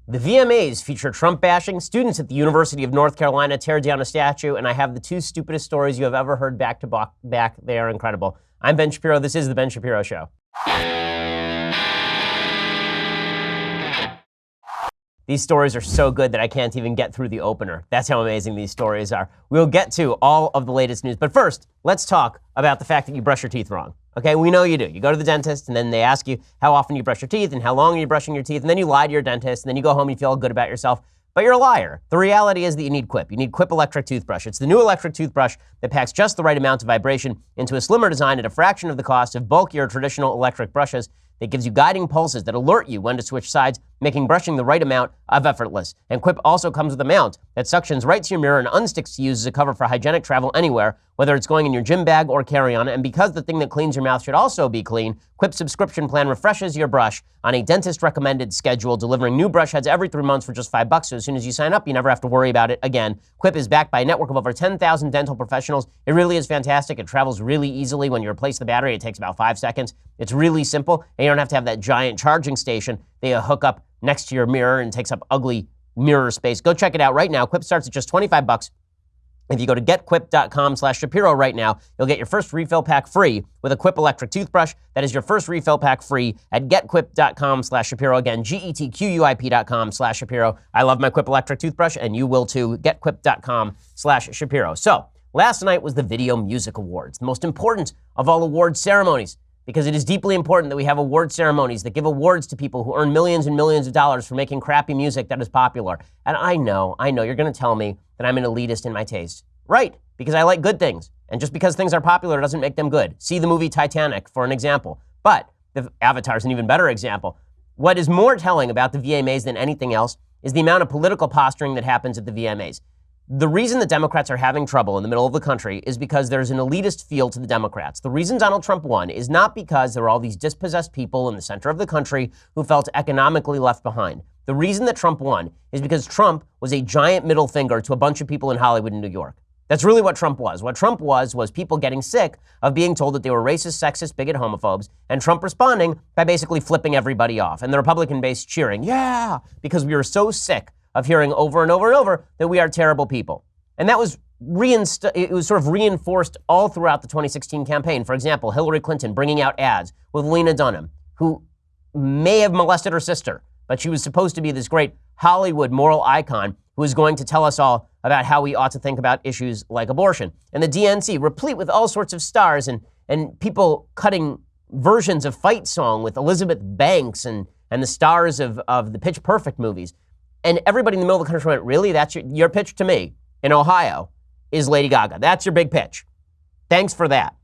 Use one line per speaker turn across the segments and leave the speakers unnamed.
The VMAs feature Trump bashing, students at the University of North Carolina tear down a statue, and I have the two stupidest stories you have ever heard back to back. They are incredible. I'm Ben Shapiro. This is The Ben Shapiro Show. These stories are so good that I can't even get through the opener. That's how amazing these stories are. We'll get to all of the latest news. But first, let's talk about the fact that you brush your teeth wrong. Okay, we know you do. You go to the dentist, and then they ask you how often you brush your teeth and how long are you brushing your teeth, and then you lie to your dentist, and then you go home and you feel good about yourself. But you're a liar. The reality is that you need Quip. You need Quip electric toothbrush. It's the new electric toothbrush that packs just the right amount of vibration into a slimmer design at a fraction of the cost of bulkier traditional electric brushes. That gives you guiding pulses that alert you when to switch sides, making brushing the right amount of effortless. And Quip also comes with a mount that suctions right to your mirror and unsticks to use as a cover for hygienic travel anywhere, whether it's going in your gym bag or carry-on. And because the thing that cleans your mouth should also be clean, Quip's subscription plan refreshes your brush on a dentist-recommended schedule, delivering new brush heads every 3 months for just $5. So as soon as you sign up, you never have to worry about it again. Quip is backed by a network of over 10,000 dental professionals. It really is fantastic. It travels really easily. When you replace the battery, it takes about 5 seconds. It's really simple, and you don't have to have that giant charging station they hook up next to your mirror and takes up ugly mirror space. Go check it out right now. Quip starts at just $25. If you go to getquip.com/Shapiro right now, you'll get your first refill pack free with a Quip electric toothbrush. That is your first refill pack free at getquip.com/Shapiro. Again, getquip.com/Shapiro. I love my Quip electric toothbrush, and you will too. Getquip.com/Shapiro. So, last night was the Video Music Awards, the most important of all award ceremonies, because it is deeply important that we have award ceremonies that give awards to people who earn millions and millions of dollars for making crappy music that is popular. And I know, you're going to tell me that I'm an elitist in my taste. Right, because I like good things. And just because things are popular doesn't make them good. See the movie Titanic for an example. But the Avatar is an even better example. What is more telling about the VMAs than anything else is the amount of political posturing that happens at the VMAs. The reason the Democrats are having trouble in the middle of the country is because there's an elitist feel to the Democrats. The reason Donald Trump won is not because there were all these dispossessed people in the center of the country who felt economically left behind. The reason that Trump won is because Trump was a giant middle finger to a bunch of people in Hollywood and New York. That's really what Trump was. What Trump was people getting sick of being told that they were racist, sexist, bigot, homophobes, and Trump responding by basically flipping everybody off, and the Republican base cheering, yeah, because we were so sick of hearing over and over and over that we are terrible people. And that was it was sort of reinforced all throughout the 2016 campaign. For example, Hillary Clinton bringing out ads with Lena Dunham, who may have molested her sister, but she was supposed to be this great Hollywood moral icon who is going to tell us all about how we ought to think about issues like abortion. And the DNC, replete with all sorts of stars and people cutting versions of Fight Song with Elizabeth Banks and the stars of the Pitch Perfect movies. And everybody in the middle of the country went, really? That's your pitch to me in Ohio is Lady Gaga. That's your big pitch. Thanks for that.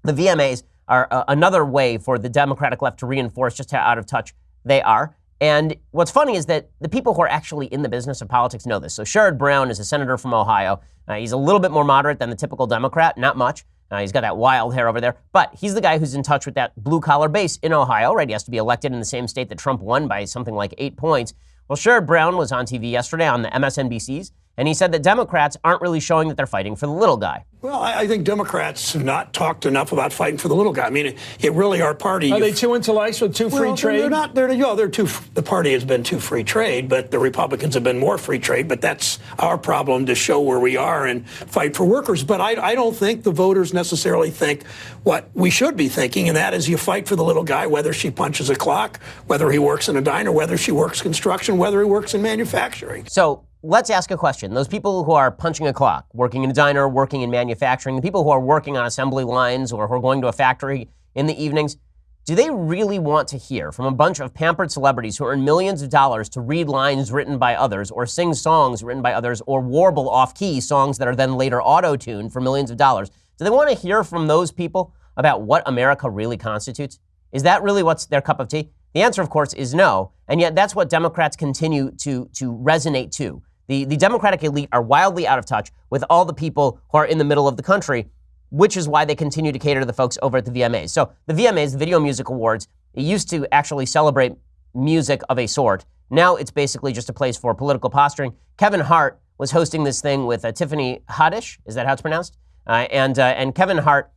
The VMAs are another way for the Democratic left to reinforce just how out of touch they are. And what's funny is that the people who are actually in the business of politics know this. So Sherrod Brown is a senator from Ohio. He's a little bit more moderate than the typical Democrat, not much. He's got that wild hair over there. But he's the guy who's in touch with that blue-collar base in Ohio, right? He has to be elected in the same state that Trump won by something like 8 points. Well, Sherrod Brown was on TV yesterday on the MSNBCs, and he said that Democrats aren't really showing that they're fighting for the little guy.
Well, I think Democrats have not talked enough about fighting for the little guy. I mean, it really our party.
Are they too into life with too free trade?
They're not. They're too. The party has been too free trade, but the Republicans have been more free trade. But that's our problem to show where we are and fight for workers. But I don't think the voters necessarily think what we should be thinking, and that is you fight for the little guy, whether she punches a clock, whether he works in a diner, whether she works construction, whether he works in manufacturing.
So let's ask a question. Those people who are punching a clock, working in a diner, working in manufacturing, the people who are working on assembly lines or who are going to a factory in the evenings, do they really want to hear from a bunch of pampered celebrities who earn millions of dollars to read lines written by others or sing songs written by others or warble off-key songs that are then later auto-tuned for millions of dollars? Do they want to hear from those people about what America really constitutes? Is that really what's their cup of tea? The answer, of course, is no. And yet that's what Democrats continue to resonate to. The Democratic elite are wildly out of touch with all the people who are in the middle of the country, which is why they continue to cater to the folks over at the VMAs. So the VMAs, the Video Music Awards, it used to actually celebrate music of a sort. Now it's basically just a place for political posturing. Kevin Hart was hosting this thing with Tiffany Haddish. Is that how it's pronounced? And Kevin Hart,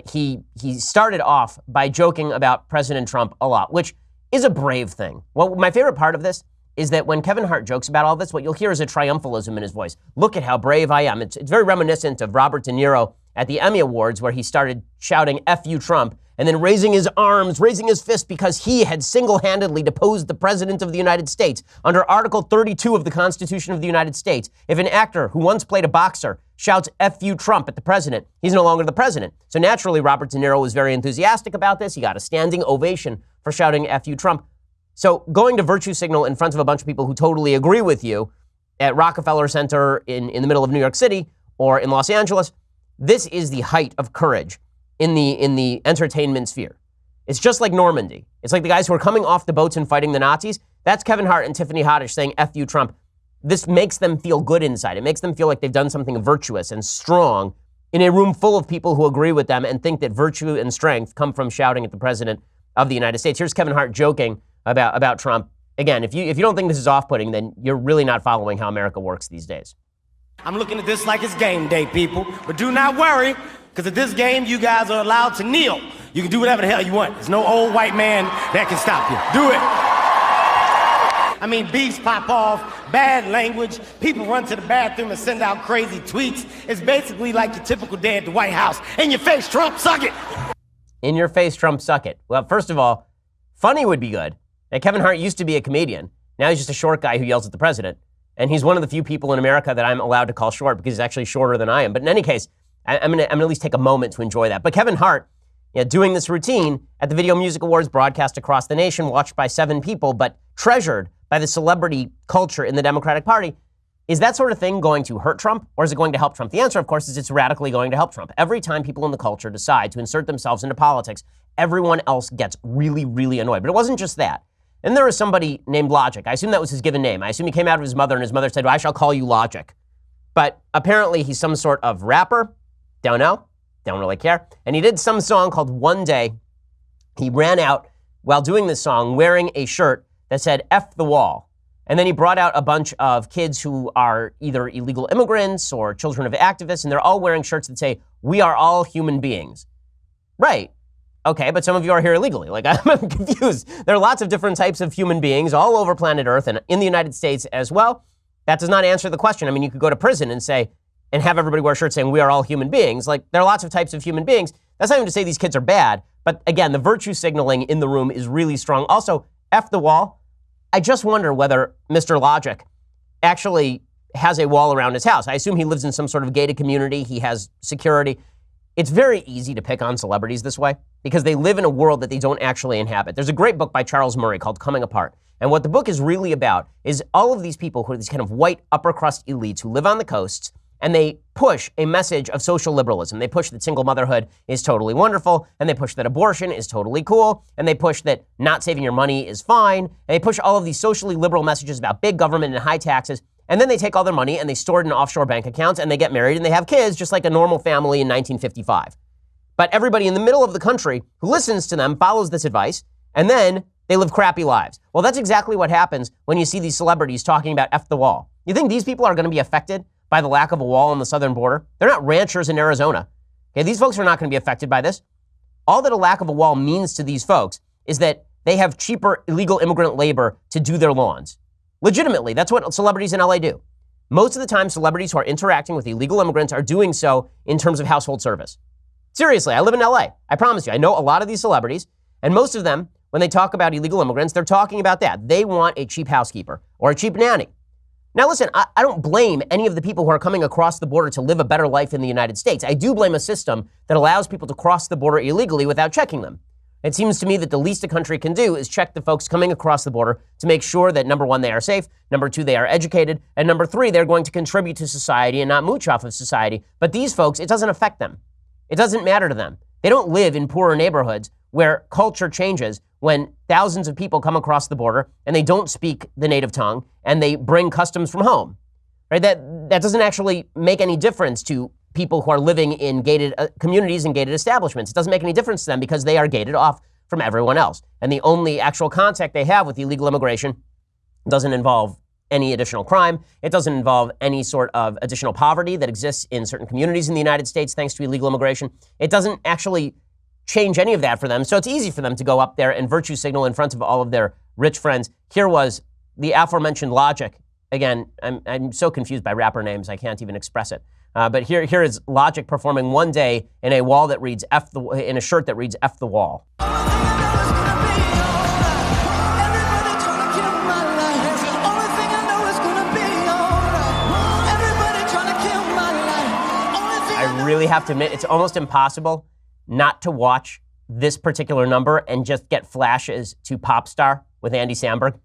he started off by joking about President Trump a lot, which is a brave thing. Well, my favorite part of this is that when Kevin Hart jokes about all this, what you'll hear is a triumphalism in his voice. Look at how brave I am. It's very reminiscent of Robert De Niro at the Emmy Awards, where he started shouting, "F you, Trump," and then raising his arms, raising his fist because he had single-handedly deposed the President of the United States. Under Article 32 of the Constitution of the United States, if an actor who once played a boxer shouts "F you, Trump" at the president, he's no longer the president. So naturally, Robert De Niro was very enthusiastic about this. He got a standing ovation for shouting "F you, Trump." So going to virtue signal in front of a bunch of people who totally agree with you at Rockefeller Center in the middle of New York City or in Los Angeles, this is the height of courage in the entertainment sphere. It's just like Normandy. It's like the guys who are coming off the boats and fighting the Nazis. That's Kevin Hart and Tiffany Haddish saying "F you, Trump." This makes them feel good inside. It makes them feel like they've done something virtuous and strong in a room full of people who agree with them and think that virtue and strength come from shouting at the President of the United States. Here's Kevin Hart joking about Trump. Again, if you don't think this is off-putting, then you're really not following how America works these days.
I'm looking at this like it's game day, people. But do not worry, because at this game, you guys are allowed to kneel. You can do whatever the hell you want. There's no old white man that can stop you. Do it. I mean, beefs pop off, bad language, people run to the bathroom and send out crazy tweets. It's basically like your typical day at the White House. In your face, Trump, suck it.
In your face, Trump, suck it. Well, first of all, funny would be good. And Kevin Hart used to be a comedian. Now he's just a short guy who yells at the president. And he's one of the few people in America that I'm allowed to call short because he's actually shorter than I am. But in any case, I'm gonna at least take a moment to enjoy that. But Kevin Hart, doing this routine at the Video Music Awards, broadcast across the nation, watched by 7 people, but treasured by the celebrity culture in the Democratic Party, is that sort of thing going to hurt Trump, or is it going to help Trump? The answer, of course, is it's radically going to help Trump. Every time people in the culture decide to insert themselves into politics, everyone else gets really, really annoyed. But it wasn't just that. And there was somebody named Logic. I assume that was his given name. I assume he came out of his mother, and his mother said, "Well, I shall call you Logic." But apparently he's some sort of rapper. Don't know. Don't really care. And he did some song called "One Day." He ran out while doing this song wearing a shirt that said "F the Wall." And then he brought out a bunch of kids who are either illegal immigrants or children of activists, and they're all wearing shirts that say, "We are all human beings." Right. Okay, but some of you are here illegally. Like, I'm confused. There are lots of different types of human beings all over planet Earth and in the United States as well. That does not answer the question. I mean, you could go to prison and have everybody wear shirts saying "We are all human beings." Like, there are lots of types of human beings. That's not even to say these kids are bad. But again, the virtue signaling in the room is really strong. Also, F the wall. I just wonder whether Mr. Logic actually has a wall around his house. I assume he lives in some sort of gated community. He has security. It's very easy to pick on celebrities this way because they live in a world that they don't actually inhabit. There's a great book by Charles Murray called Coming Apart. And what the book is really about is all of these people who are these kind of white upper crust elites who live on the coasts, and they push a message of social liberalism. They push that single motherhood is totally wonderful, and they push that abortion is totally cool, and they push that not saving your money is fine, and they push all of these socially liberal messages about big government and high taxes. And then they take all their money and they store it in offshore bank accounts and they get married and they have kids just like a normal family in 1955. But everybody in the middle of the country who listens to them follows this advice, and then they live crappy lives. Well, that's exactly what happens when you see these celebrities talking about F the wall. You think these people are going to be affected by the lack of a wall on the southern border? They're not ranchers in Arizona. Okay, these folks are not going to be affected by this. All that a lack of a wall means to these folks is that they have cheaper illegal immigrant labor to do their lawns. Legitimately, that's what celebrities in LA do. Most of the time, celebrities who are interacting with illegal immigrants are doing so in terms of household service. Seriously, I live in LA. I promise you, I know a lot of these celebrities, and most of them, when they talk about illegal immigrants, they're talking about that. They want a cheap housekeeper or a cheap nanny. Now listen, I don't blame any of the people who are coming across the border to live a better life in the United States. I do blame a system that allows people to cross the border illegally without checking them. It seems to me that the least a country can do is check the folks coming across the border to make sure that, number one, they are safe, number two, they are educated, and number three, they're going to contribute to society and not mooch off of society. But these folks, it doesn't affect them. It doesn't matter to them. They don't live in poorer neighborhoods where culture changes when thousands of people come across the border and they don't speak the native tongue and they bring customs from home. Right? That doesn't actually make any difference to people who are living in gated communities and gated establishments. It doesn't make any difference to them because they are gated off from everyone else. And the only actual contact they have with illegal immigration doesn't involve any additional crime. It doesn't involve any sort of additional poverty that exists in certain communities in the United States thanks to illegal immigration. It doesn't actually change any of that for them. So it's easy for them to go up there and virtue signal in front of all of their rich friends. Here was the aforementioned logic, again, I'm so confused by rapper names, I can't even express it. But here is Logic performing One Day in a wall that reads in a shirt that reads F the Wall. I really have to admit, it's almost impossible not to watch this particular number and just get flashes to Pop Star with Andy Samberg,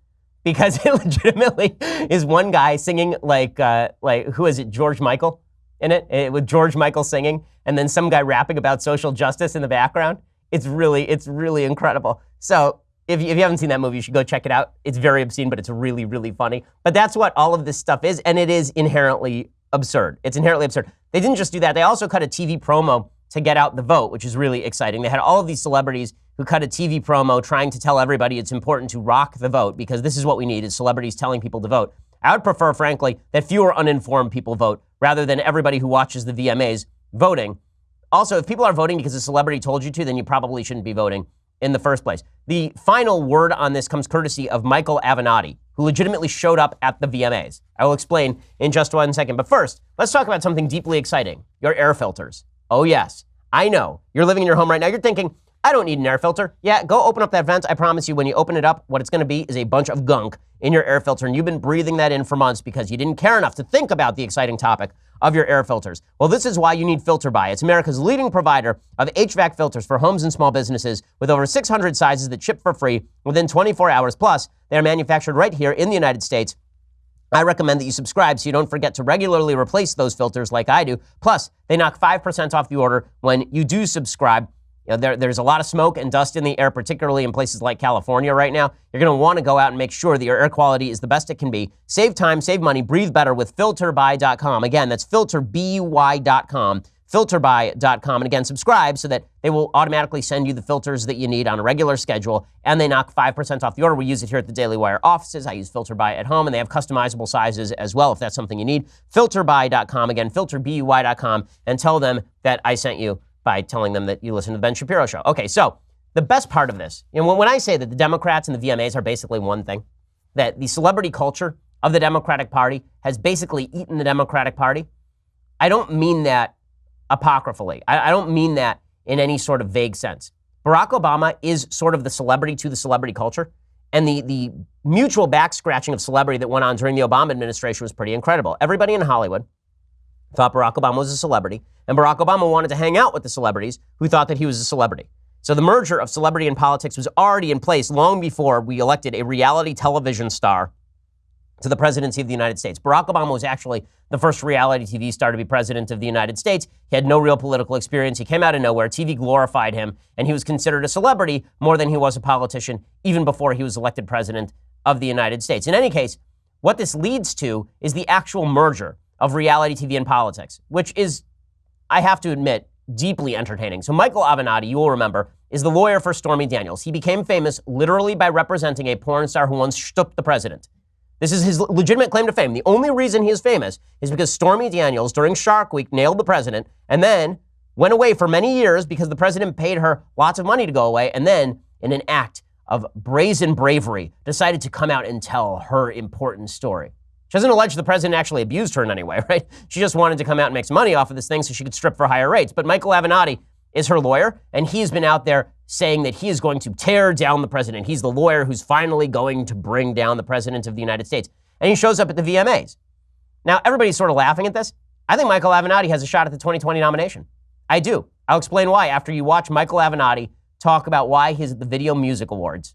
because it legitimately is one guy singing like who is it, George Michael in it, with George Michael singing, and then some guy rapping about social justice in the background. It's really incredible. So if you haven't seen that movie, you should go check it out. It's very obscene, but it's really, really funny. But that's what all of this stuff is, and it is inherently absurd. It's inherently absurd. They didn't just do that. They also cut a TV promo to get out the vote, which is really exciting. They had all of these celebrities who cut a TV promo trying to tell everybody it's important to rock the vote, because this is what we need, is celebrities telling people to vote. I would prefer, frankly, that fewer uninformed people vote rather than everybody who watches the VMAs voting. Also, if people are voting because a celebrity told you to, then you probably shouldn't be voting in the first place. The final word on this comes courtesy of Michael Avenatti, who legitimately showed up at the VMAs. I will explain in just 1 second. But first, let's talk about something deeply exciting, your air filters. Oh yes, I know. You're living in your home right now. You're thinking, I don't need an air filter. Yeah, go open up that vent. I promise you, when you open it up, what it's going to be is a bunch of gunk in your air filter. And you've been breathing that in for months because you didn't care enough to think about the exciting topic of your air filters. Well, this is why you need FilterBuy. It's America's leading provider of HVAC filters for homes and small businesses, with over 600 sizes that ship for free within 24 hours. Plus, they are manufactured right here in the United States. I recommend that you subscribe so you don't forget to regularly replace those filters like I do. Plus, they knock 5% off the order when you do subscribe. You know, there's a lot of smoke and dust in the air, particularly in places like California right now. You're going to want to go out and make sure that your air quality is the best it can be. Save time, save money, breathe better with FilterBuy.com. Again, that's FilterBuy.com. FilterBuy.com. And again, subscribe so that they will automatically send you the filters that you need on a regular schedule, and they knock 5% off the order. We use it here at the Daily Wire offices. I use FilterBuy at home, and they have customizable sizes as well if that's something you need. FilterBuy.com. Again, FilterBuy.com, and tell them that I sent you by telling them that you listen to the Ben Shapiro Show. Okay, so the best part of this, you know, when I say that the Democrats and the VMAs are basically one thing, that the celebrity culture of the Democratic Party has basically eaten the Democratic Party, I don't mean that apocryphally. I don't mean that in any sort of vague sense. Barack Obama is sort of the celebrity to the celebrity culture, and the mutual back scratching of celebrity that went on during the Obama administration was pretty incredible. Everybody in Hollywood thought Barack Obama was a celebrity, and Barack Obama wanted to hang out with the celebrities who thought that he was a celebrity. So the merger of celebrity and politics was already in place long before we elected a reality television star to the presidency of the United States. Barack Obama was actually the first reality TV star to be president of the United States. He had no real political experience. He came out of nowhere. TV glorified him, and he was considered a celebrity more than he was a politician, even before he was elected president of the United States. In any case, what this leads to is the actual merger of reality TV and politics, which is, I have to admit, deeply entertaining. So Michael Avenatti, you will remember, is the lawyer for Stormy Daniels. He became famous literally by representing a porn star who once stooped the president. This is his legitimate claim to fame. The only reason he is famous is because Stormy Daniels, during Shark Week, nailed the president and then went away for many years because the president paid her lots of money to go away, and then, in an act of brazen bravery, decided to come out and tell her important story. She doesn't allege the president actually abused her in any way, right? She just wanted to come out and make some money off of this thing so she could strip for higher rates. But Michael Avenatti is her lawyer, and he's been out there saying that he is going to tear down the president. He's the lawyer who's finally going to bring down the president of the United States. And he shows up at the VMAs. Now, everybody's sort of laughing at this. I think Michael Avenatti has a shot at the 2020 nomination. I do. I'll explain why after you watch Michael Avenatti talk about why he's at the Video Music Awards.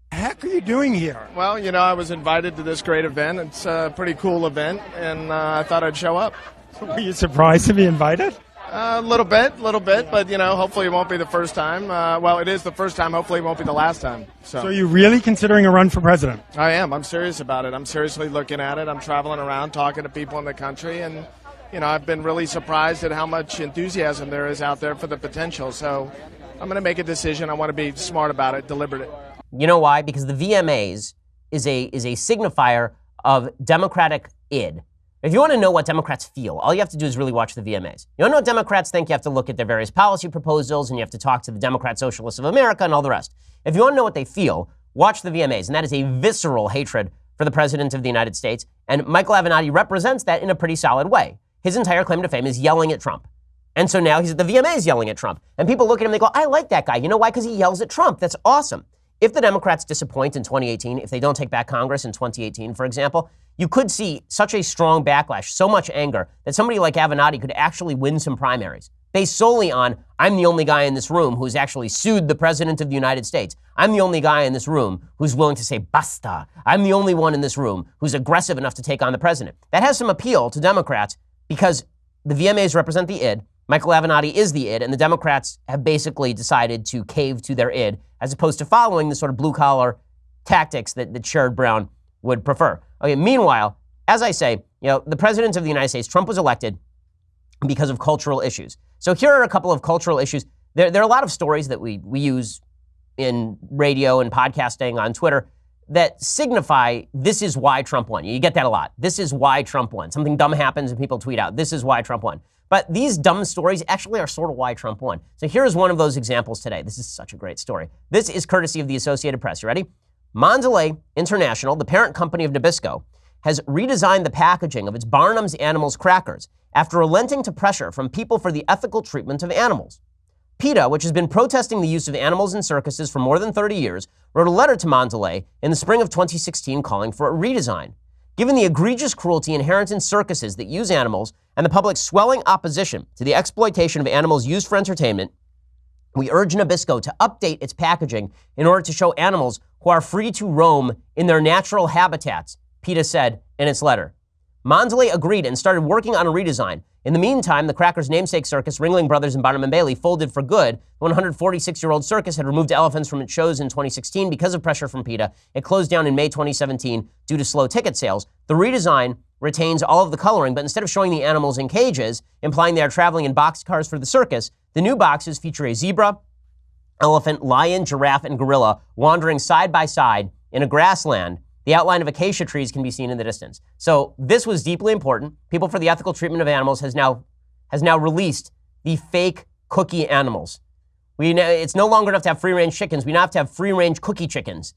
What the heck are you doing here?
Well, you know, I was invited to this great event. It's a pretty cool event, and I thought I'd show up.
Were you surprised to be invited?
A little bit, but, you know, hopefully it won't be the first time. Well, it is the first time. Hopefully it won't be the last time.
So are you really considering a run for president?
I am. I'm serious about it. I'm seriously looking at it. I'm traveling around talking to people in the country, and, you know, I've been really surprised at how much enthusiasm there is out there for the potential. So I'm going to make a decision. I want to be smart about it, deliberate.
You know why? Because the VMAs is a signifier of Democratic id. If you want to know what Democrats feel, all you have to do is really watch the VMAs. You want to know what Democrats think, you have to look at their various policy proposals, and you have to talk to the Democrat Socialists of America and all the rest. If you want to know what they feel, watch the VMAs, and that is a visceral hatred for the President of the United States, and Michael Avenatti represents that in a pretty solid way. His entire claim to fame is yelling at Trump. And so now he's at the VMAs yelling at Trump. And people look at him and they go, I like that guy. You know why? Because he yells at Trump. That's awesome. If the Democrats disappoint in 2018, if they don't take back Congress in 2018, for example, you could see such a strong backlash, so much anger, that somebody like Avenatti could actually win some primaries based solely on, I'm the only guy in this room who's actually sued the President of the United States. I'm the only guy in this room who's willing to say basta. I'm the only one in this room who's aggressive enough to take on the president. That has some appeal to Democrats because the VMAs represent the id. Michael Avenatti is the id, and the Democrats have basically decided to cave to their id as opposed to following the sort of blue-collar tactics that Sherrod Brown would prefer. Okay, meanwhile, as I say, the President of the United States, Trump was elected because of cultural issues. So here are a couple of cultural issues. There are a lot of stories that we use in radio and podcasting on Twitter that signify this is why Trump won. You get that a lot. This is why Trump won. Something dumb happens and people tweet out, this is why Trump won. But these dumb stories actually are sort of why Trump won. So here's one of those examples today. This is such a great story. This is courtesy of the Associated Press. You ready? Mondelez International, the parent company of Nabisco, has redesigned the packaging of its Barnum's Animals crackers after relenting to pressure from people for the ethical treatment of animals. PETA, which has been protesting the use of animals in circuses for more than 30 years, wrote a letter to Mondelez in the spring of 2016 calling for a redesign. Given the egregious cruelty inherent in circuses that use animals and the public's swelling opposition to the exploitation of animals used for entertainment, we urge Nabisco to update its packaging in order to show animals who are free to roam in their natural habitats, PETA said in its letter. Mondelez agreed and started working on a redesign. In the meantime, the Crackers' namesake circus, Ringling Brothers and Barnum & Bailey, folded for good. The 146-year-old circus had removed elephants from its shows in 2016 because of pressure from PETA. It closed down in May 2017 due to slow ticket sales. The redesign retains all of the coloring, but instead of showing the animals in cages, implying they are traveling in boxcars for the circus, the new boxes feature a zebra, elephant, lion, giraffe, and gorilla wandering side by side in a grassland. The outline of acacia trees can be seen in the distance. So this was deeply important. People for the Ethical Treatment of Animals has now released the fake cookie animals. It's no longer enough to have free-range chickens. We now have to have free-range cookie chickens.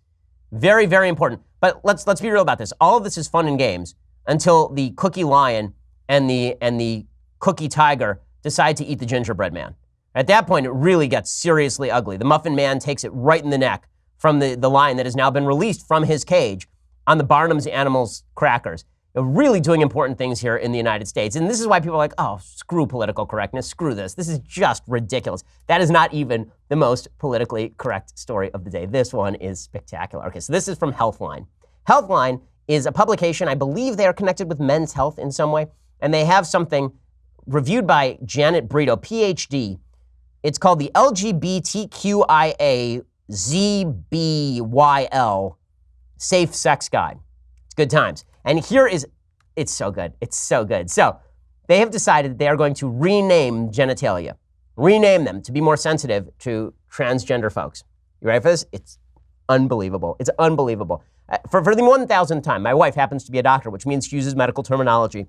Very, very important. But let's be real about this. All of this is fun and games until the cookie lion and the cookie tiger decide to eat the gingerbread man. At that point, it really gets seriously ugly. The muffin man takes it right in the neck from the lion that has now been released from his cage on the Barnum's Animals crackers. They're really doing important things here in the United States. And this is why people are like, oh, screw political correctness, screw this. This is just ridiculous. That is not even the most politically correct story of the day. This one is spectacular. Okay, so this is from Healthline. Healthline is a publication, I believe they are connected with Men's Health in some way, and they have something reviewed by Janet Brito, PhD. It's called the LGBTQIA ZBYL Safe Sex Guide. It's good times. And it's so good. It's so good. So they have decided that they are going to rename genitalia, rename them to be more sensitive to transgender folks. You ready for this? It's unbelievable. It's unbelievable. For the 1,000th time, my wife happens to be a doctor, which means she uses medical terminology.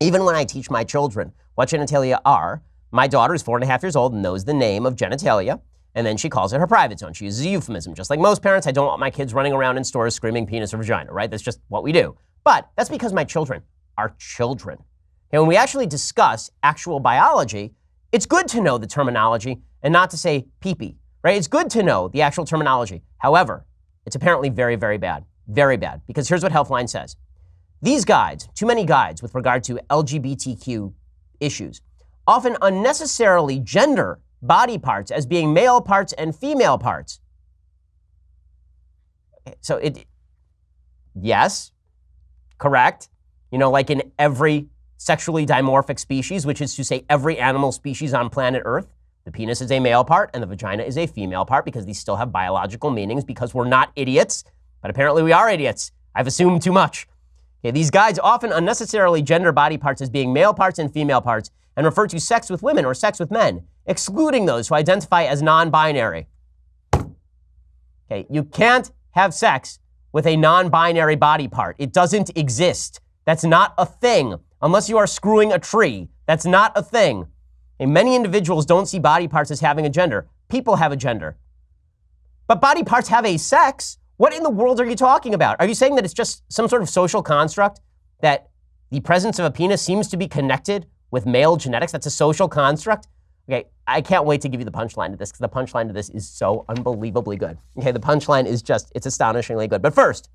Even when I teach my children what genitalia are, my daughter is 4.5 years old and knows the name of genitalia. And then she calls it her private zone. She uses a euphemism. Just like most parents, I don't want my kids running around in stores screaming penis or vagina, right? That's just what we do. But that's because my children are children. And when we actually discuss actual biology, it's good to know the terminology and not to say pee-pee, right? It's good to know the actual terminology. However, it's apparently very, very bad. Very bad. Because here's what Healthline says. These guides, too many guides with regard to LGBTQ issues, often unnecessarily gender body parts as being male parts and female parts. So yes, correct. Like in every sexually dimorphic species, which is to say every animal species on planet Earth, the penis is a male part and the vagina is a female part because these still have biological meanings because we're not idiots, but apparently we are idiots. I've assumed too much. Okay, these guides often unnecessarily gender body parts as being male parts and female parts and refer to sex with women or sex with men, excluding those who identify as non-binary. Okay, you can't have sex with a non-binary body part. It doesn't exist. That's not a thing. Unless you are screwing a tree, that's not a thing. And many individuals don't see body parts as having a gender. People have a gender. But body parts have a sex. What in the world are you talking about? Are you saying that it's just some sort of social construct that the presence of a penis seems to be connected with male genetics? That's a social construct? Okay, I can't wait to give you the punchline to this, because the punchline to this is so unbelievably good. Okay, the punchline is it's astonishingly good. But first,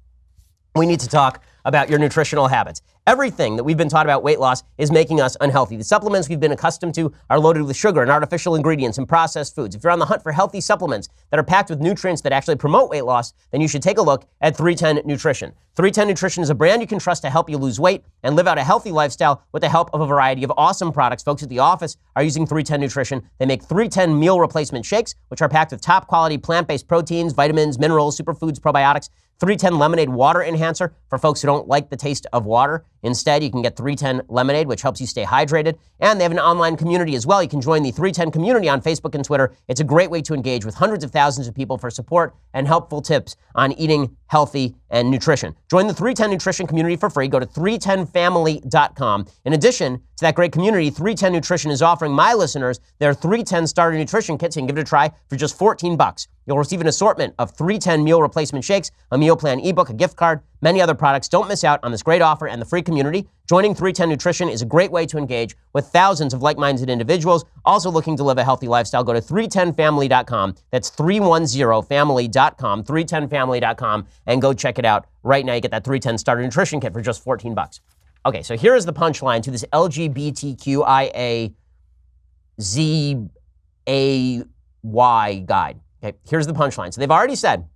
we need to talk about your nutritional habits. Everything that we've been taught about weight loss is making us unhealthy. The supplements we've been accustomed to are loaded with sugar and artificial ingredients and processed foods. If you're on the hunt for healthy supplements that are packed with nutrients that actually promote weight loss, then you should take a look at 310 Nutrition. 310 Nutrition is a brand you can trust to help you lose weight and live out a healthy lifestyle with the help of a variety of awesome products. Folks at the office are using 310 Nutrition. They make 310 meal replacement shakes, which are packed with top quality plant-based proteins, vitamins, minerals, superfoods, probiotics. 310 Lemonade Water Enhancer for folks who don't like the taste of water. Instead, you can get 310 Lemonade, which helps you stay hydrated. And they have an online community as well. You can join the 310 community on Facebook and Twitter. It's a great way to engage with hundreds of thousands of people for support and helpful tips on eating healthy and nutrition. Join the 310 Nutrition community for free. Go to 310family.com. In addition to that great community, 310 Nutrition is offering my listeners their 310 Starter Nutrition Kits. You can give it a try for just $14. You'll receive an assortment of 310 meal replacement shakes, a meal plan ebook, a gift card, many other products. Don't miss out on this great offer and the free community. Joining 310 Nutrition is a great way to engage with thousands of like-minded individuals also looking to live a healthy lifestyle. Go to 310family.com. That's 310family.com, 310family.com, and go check it out right now. You get that 310 Starter Nutrition Kit for just $14. Okay, so here is the punchline to this LGBTQIAZAY guide. Okay, here's the punchline. So they've already said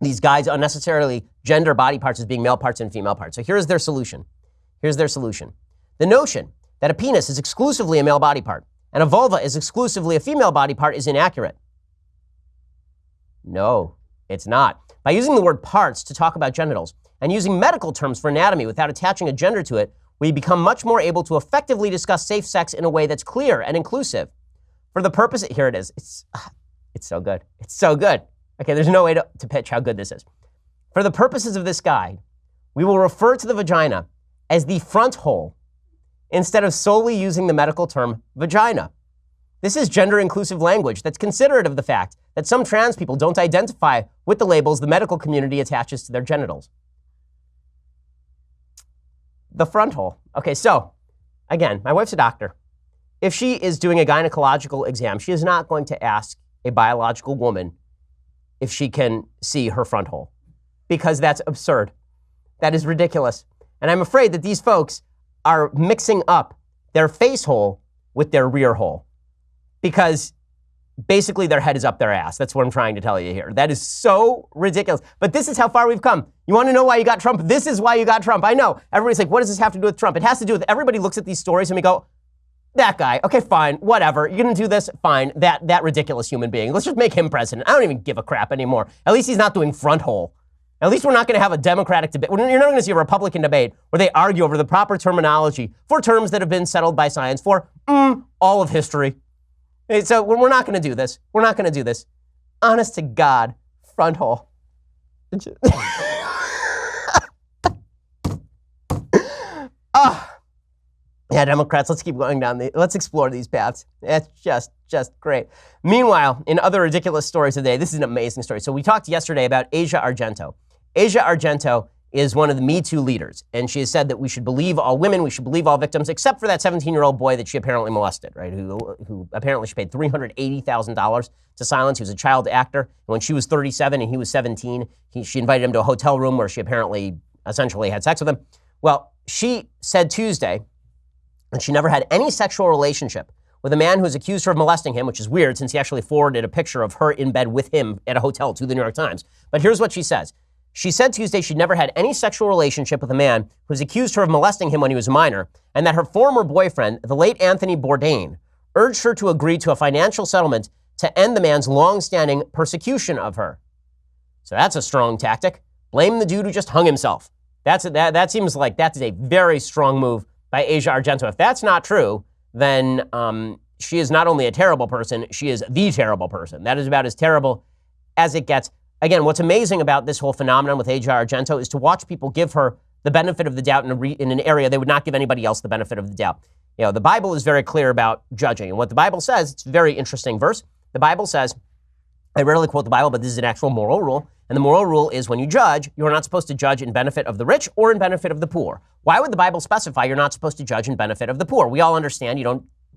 these guys unnecessarily gender body parts as being male parts and female parts. So here's their solution. Here's their solution. The notion that a penis is exclusively a male body part and a vulva is exclusively a female body part is inaccurate. No, it's not. By using the word parts to talk about genitals and using medical terms for anatomy without attaching a gender to it, we become much more able to effectively discuss safe sex in a way that's clear and inclusive. For the purpose, here it is. It's so good. It's so good. Okay, there's no way to pitch how good this is. For the purposes of this guide, we will refer to the vagina as the front hole instead of solely using the medical term vagina. This is gender-inclusive language that's considerate of the fact that some trans people don't identify with the labels the medical community attaches to their genitals. The front hole. Okay, so, again, my wife's a doctor. If she is doing a gynecological exam, she is not going to ask a biological woman if she can see her front hole, because that's absurd. That is ridiculous. And I'm afraid that these folks are mixing up their face hole with their rear hole, because basically their head is up their ass. That's what I'm trying to tell you here. That is so ridiculous. But this is how far we've come. You want to know why you got Trump? This is why you got Trump. I know. Everybody's like, what does this have to do with Trump? It has to do with, everybody looks at these stories and we go, that guy, okay, fine, whatever. You're going to do this? Fine. That ridiculous human being. Let's just make him president. I don't even give a crap anymore. At least he's not doing front hole. At least we're not going to have a Democratic debate. You're not going to see a Republican debate where they argue over the proper terminology for terms that have been settled by science for all of history. So we're not going to do this. We're not going to do this. Honest to God, front hole. Yeah, Democrats, let's keep going down let's explore these paths. That's just great. Meanwhile, in other ridiculous stories today, this is an amazing story. So we talked yesterday about Asia Argento. Asia Argento is one of the Me Too leaders, and she has said that we should believe all women, we should believe all victims, except for that 17-year-old boy that she apparently molested, right? Who apparently she paid $380,000 to silence. He was a child actor, and when she was 37 and he was 17, she invited him to a hotel room where she apparently essentially had sex with him. Well, she said Tuesday that she never had any sexual relationship with a man who has accused her of molesting him, which is weird since he actually forwarded a picture of her in bed with him at a hotel to the New York Times. But here's what she says. She said Tuesday she'd never had any sexual relationship with a man who's accused her of molesting him when he was a minor, and that her former boyfriend, the late Anthony Bourdain, urged her to agree to a financial settlement to end the man's long-standing persecution of her. So that's a strong tactic. Blame the dude who just hung himself. That seems like that is a very strong move by Asia Argento. If that's not true, then she is not only a terrible person, she is the terrible person. That is about as terrible as it gets. Again, what's amazing about this whole phenomenon with Asia Argento is to watch people give her the benefit of the doubt in an area they would not give anybody else the benefit of the doubt. You know, the Bible is very clear about judging. And what the Bible says, it's a very interesting verse. The Bible says, I rarely quote the Bible, but this is an actual moral rule. And the moral rule is when you judge, you're not supposed to judge in benefit of the rich or in benefit of the poor. Why would the Bible specify you're not supposed to judge in benefit of the poor? We all understand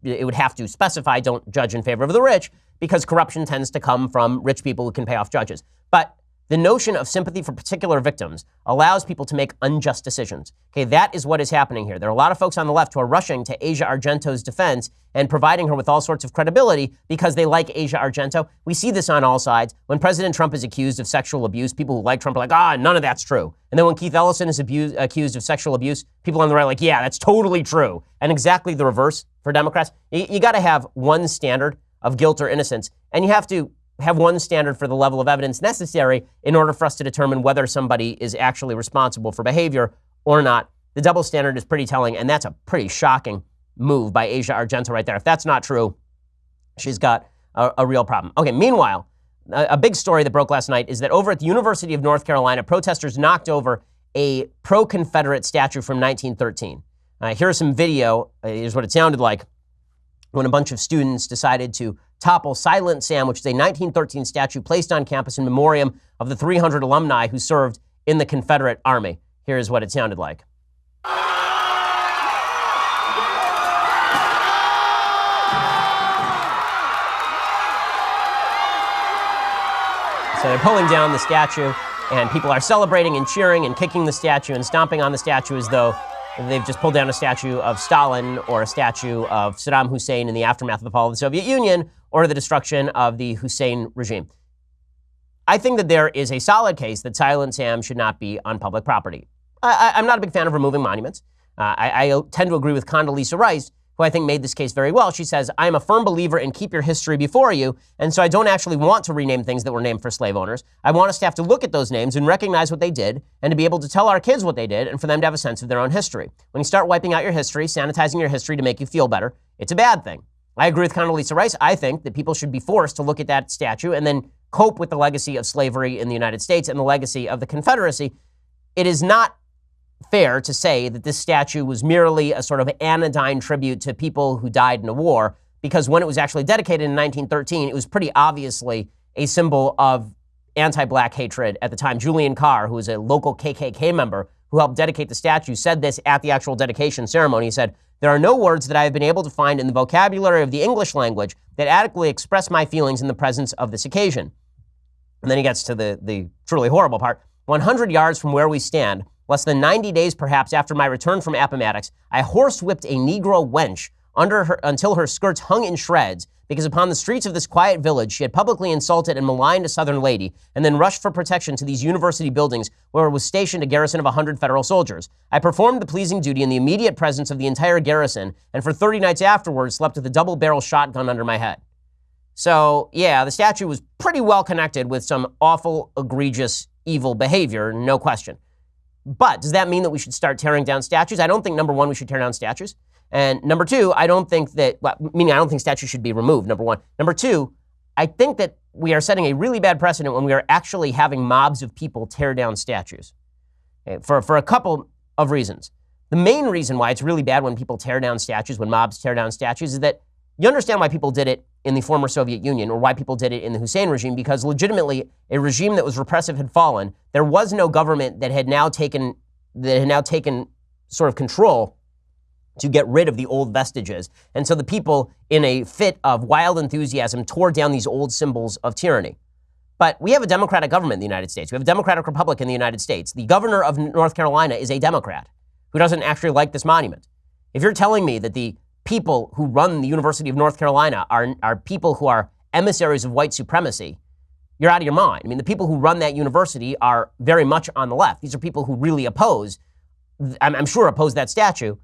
it would have to specify don't judge in favor of the rich because corruption tends to come from rich people who can pay off judges. But the notion of sympathy for particular victims allows people to make unjust decisions. Okay, that is what is happening here. There are a lot of folks on the left who are rushing to Asia Argento's defense and providing her with all sorts of credibility because they like Asia Argento. We see this on all sides. When President Trump is accused of sexual abuse, people who like Trump are like, none of that's true. And then when Keith Ellison is accused of sexual abuse, people on the right are like, yeah, that's totally true. And exactly the reverse for Democrats. You got to have one standard of guilt or innocence, and you have to have one standard for the level of evidence necessary in order for us to determine whether somebody is actually responsible for behavior or not. The double standard is pretty telling, and that's a pretty shocking move by Asia Argento right there. If that's not true, she's got a real problem. Okay, meanwhile, a big story that broke last night is that over at the University of North Carolina, protesters knocked over a pro-Confederate statue from 1913. Here's some video. Here's what it sounded like when a bunch of students decided to topple Silent Sam, which is a 1913 statue placed on campus in memoriam of the 300 alumni who served in the Confederate Army. Here's what it sounded like. So they're pulling down the statue, and people are celebrating and cheering and kicking the statue and stomping on the statue as though they've just pulled down a statue of Stalin or a statue of Saddam Hussein in the aftermath of the fall of the Soviet Union or the destruction of the Hussein regime. I think that there is a solid case that Silent Sam should not be on public property. I'm not a big fan of removing monuments. I tend to agree with Condoleezza Rice, who I think made this case very well. She says, I'm a firm believer in keep your history before you, and so I don't actually want to rename things that were named for slave owners. I want us to have to look at those names and recognize what they did, and to be able to tell our kids what they did, and for them to have a sense of their own history. When you start wiping out your history, sanitizing your history to make you feel better, it's a bad thing. I agree with Condoleezza Rice. I think that people should be forced to look at that statue and then cope with the legacy of slavery in the United States and the legacy of the Confederacy. It is not fair to say that this statue was merely a sort of anodyne tribute to people who died in a war, because when it was actually dedicated in 1913, it was pretty obviously a symbol of anti-black hatred at the time. Julian Carr, who was a local KKK member who helped dedicate the statue, said this at the actual dedication ceremony. He said, there are no words that I have been able to find in the vocabulary of the English language that adequately express my feelings in the presence of this occasion. And then he gets to the truly horrible part. 100 yards from where we stand, less than 90 days perhaps after my return from Appomattox, I horsewhipped a Negro wench until her skirts hung in shreds, because upon the streets of this quiet village she had publicly insulted and maligned a Southern lady, and then rushed for protection to these university buildings where was stationed a garrison of 100 federal soldiers. I performed the pleasing duty in the immediate presence of the entire garrison, and for 30 nights afterwards slept with a double-barrel shotgun under my head. So, yeah, the statue was pretty well connected with some awful, egregious, evil behavior, no question. But does that mean that we should start tearing down statues? I don't think, number one, we should tear down statues. And number two, I don't think statues should be removed, number one. Number two, I think that we are setting a really bad precedent when we are actually having mobs of people tear down statues. Okay, for a couple of reasons. The main reason why it's really bad when people tear down statues, when mobs tear down statues, is that you understand why people did it in the former Soviet Union, or why people did it in the Hussein regime, because legitimately a regime that was repressive had fallen. There was no government that had now taken sort of control to get rid of the old vestiges. And so the people, in a fit of wild enthusiasm, tore down these old symbols of tyranny. But we have a democratic government in the United States. We have a democratic republic in the United States. The governor of North Carolina is a Democrat who doesn't actually like this monument. If you're telling me that the people who run the University of North Carolina are people who are emissaries of white supremacy, you're out of your mind. I mean, the people who run that university are very much on the left. These are people who really oppose that statue.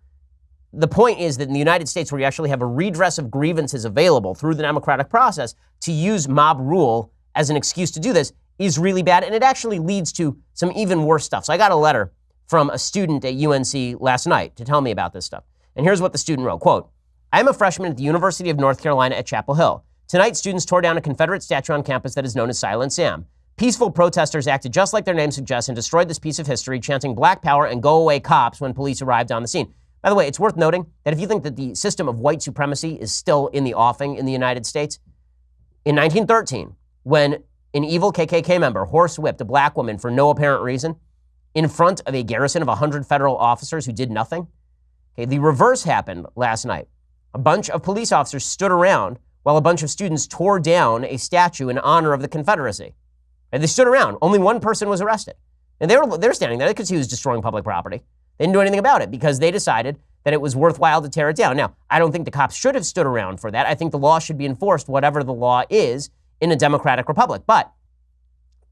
The point is that in the United States, where you actually have a redress of grievances available through the democratic process, to use mob rule as an excuse to do this is really bad, and it actually leads to some even worse stuff. So I got a letter from a student at UNC last night to tell me about this stuff. And here's what the student wrote, quote, I am a freshman at the University of North Carolina at Chapel Hill. Tonight, students tore down a Confederate statue on campus that is known as Silent Sam. Peaceful protesters acted just like their name suggests and destroyed this piece of history, chanting Black Power and Go Away Cops when police arrived on the scene. By the way, it's worth noting that if you think that the system of white supremacy is still in the offing in the United States, in 1913, when an evil KKK member horsewhipped a black woman for no apparent reason in front of a garrison of 100 federal officers who did nothing. Okay, the reverse happened last night. A bunch of police officers stood around while a bunch of students tore down a statue in honor of the Confederacy. And they stood around. Only one person was arrested. And they were standing there. They could see he was destroying public property. They didn't do anything about it because they decided that it was worthwhile to tear it down. Now, I don't think the cops should have stood around for that. I think the law should be enforced, whatever the law is, in a democratic republic. But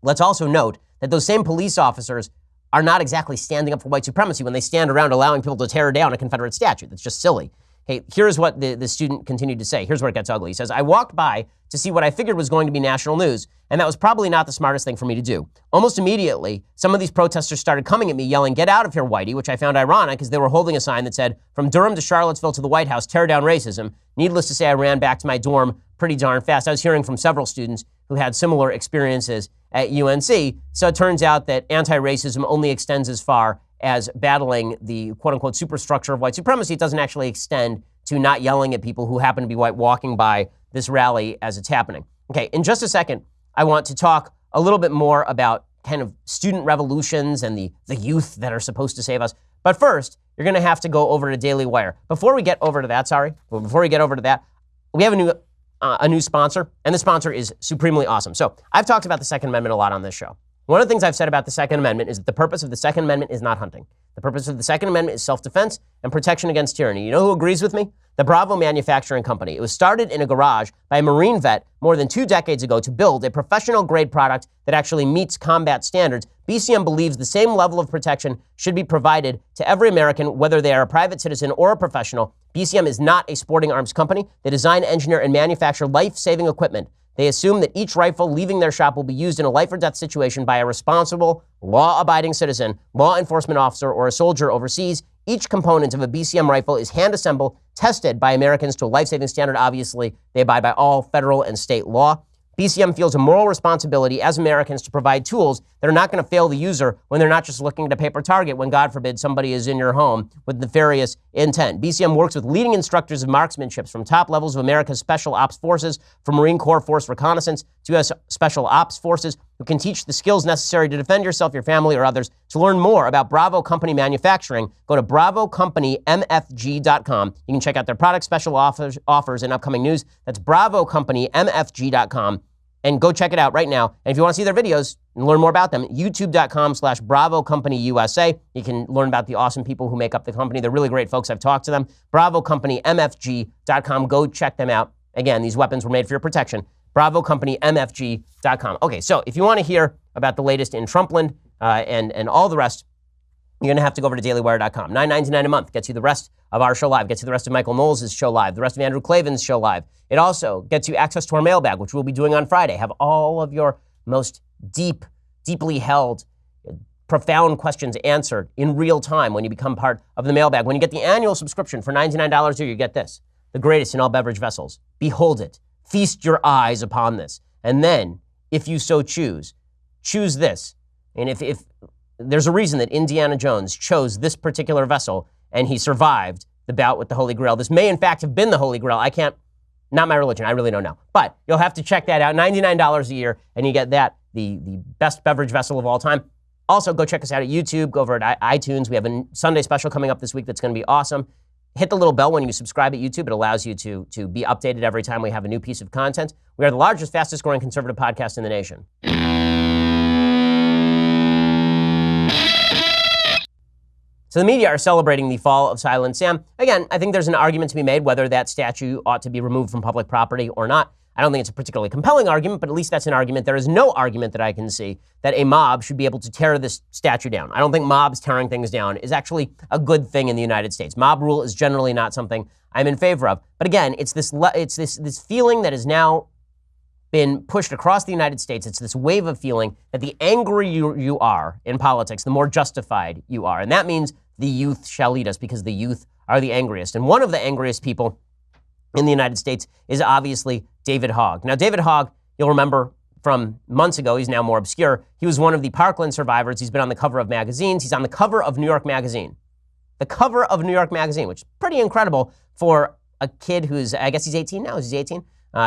let's also note that those same police officers are not exactly standing up for white supremacy when they stand around allowing people to tear down a Confederate statue. That's just silly. Hey, here's what the student continued to say. Here's where it gets ugly. He says, I walked by to see what I figured was going to be national news, and that was probably not the smartest thing for me to do. Almost immediately, some of these protesters started coming at me yelling, get out of here, whitey, which I found ironic because they were holding a sign that said, from Durham to Charlottesville to the White House, tear down racism. Needless to say, I ran back to my dorm pretty darn fast. I was hearing from several students who had similar experiences at UNC. So it turns out that anti-racism only extends as far as battling the quote-unquote superstructure of white supremacy. It doesn't actually extend to not yelling at people who happen to be white walking by this rally as it's happening. Okay, in just a second, I want to talk a little bit more about kind of student revolutions and the youth that are supposed to save us. But first, you're going to have to go over to Daily Wire. Before we get over to that, we have a new sponsor, and the sponsor is supremely awesome. So I've talked about the Second Amendment a lot on this show. One of the things I've said about the Second Amendment is that the purpose of the Second Amendment is not hunting. The purpose of the Second Amendment is self-defense and protection against tyranny. You know who agrees with me? The Bravo Manufacturing Company. It was started in a garage by a Marine vet more than 2 decades ago to build a professional-grade product that actually meets combat standards. BCM believes the same level of protection should be provided to every American, whether they are a private citizen or a professional. BCM is not a sporting arms company. They design, engineer, and manufacture life-saving equipment. They assume that each rifle leaving their shop will be used in a life or death situation by a responsible, law-abiding citizen, law enforcement officer, or a soldier overseas. Each component of a BCM rifle is hand-assembled, tested by Americans to a life-saving standard. Obviously, they abide by all federal and state law. BCM feels a moral responsibility as Americans to provide tools that are not going to fail the user when they're not just looking at a paper target when, God forbid, somebody is in your home with nefarious intent. BCM works with leading instructors of marksmanship from top levels of America's Special Ops Forces, from Marine Corps Force Reconnaissance to U.S. Special Ops Forces, who can teach the skills necessary to defend yourself, your family, or others. To learn more about Bravo Company Manufacturing, go to BravoCompanyMFG.com. You can check out their product special offers and upcoming news. That's BravoCompanyMFG.com. And go check it out right now. And if you want to see their videos and learn more about them, youtube.com/BravoCompanyUSA. You can learn about the awesome people who make up the company. They're really great folks. I've talked to them. BravoCompanyMFG.com. Go check them out. Again, these weapons were made for your protection. BravoCompanyMFG.com. Okay, so if you want to hear about the latest in Trumpland and all the rest, you're going to have to go over to dailywire.com. $9.99 a month gets you the rest of our show live, gets you the rest of Michael Knowles' show live, the rest of Andrew Klavan's show live. It also gets you access to our mailbag, which we'll be doing on Friday. Have all of your most deeply held, profound questions answered in real time when you become part of the mailbag. When you get the annual subscription for $99 a year, you get this, the greatest in all beverage vessels. Behold it. Feast your eyes upon this. And then, if you so choose this. And if there's a reason that Indiana Jones chose this particular vessel and he survived the bout with the Holy Grail. This may in fact have been the Holy Grail. Not my religion, I really don't know. But you'll have to check that out, $99 a year, and you get that, the best beverage vessel of all time. Also, go check us out at YouTube, go over at iTunes. We have a Sunday special coming up this week that's going to be awesome. Hit the little bell when you subscribe at YouTube. It allows you to be updated every time we have a new piece of content. We are the largest, fastest growing conservative podcast in the nation. So the media are celebrating the fall of Silent Sam. Again, I think there's an argument to be made whether that statue ought to be removed from public property or not. I don't think it's a particularly compelling argument, but at least that's an argument. There is no argument that I can see that a mob should be able to tear this statue down. I don't think mobs tearing things down is actually a good thing in the United States. Mob rule is generally not something I'm in favor of. But again, it's this feeling that has now been pushed across the United States. It's this wave of feeling that the angrier you are in politics, the more justified you are. And that means the youth shall lead us because the youth are the angriest. And one of the angriest people in the United States is obviously David Hogg. Now, David Hogg, you'll remember from months ago, he's now more obscure. He was one of the Parkland survivors. He's been on the cover of magazines. He's on the cover of New York Magazine. The cover of New York Magazine, which is pretty incredible for a kid who's, I guess he's 18 now. Is he 18?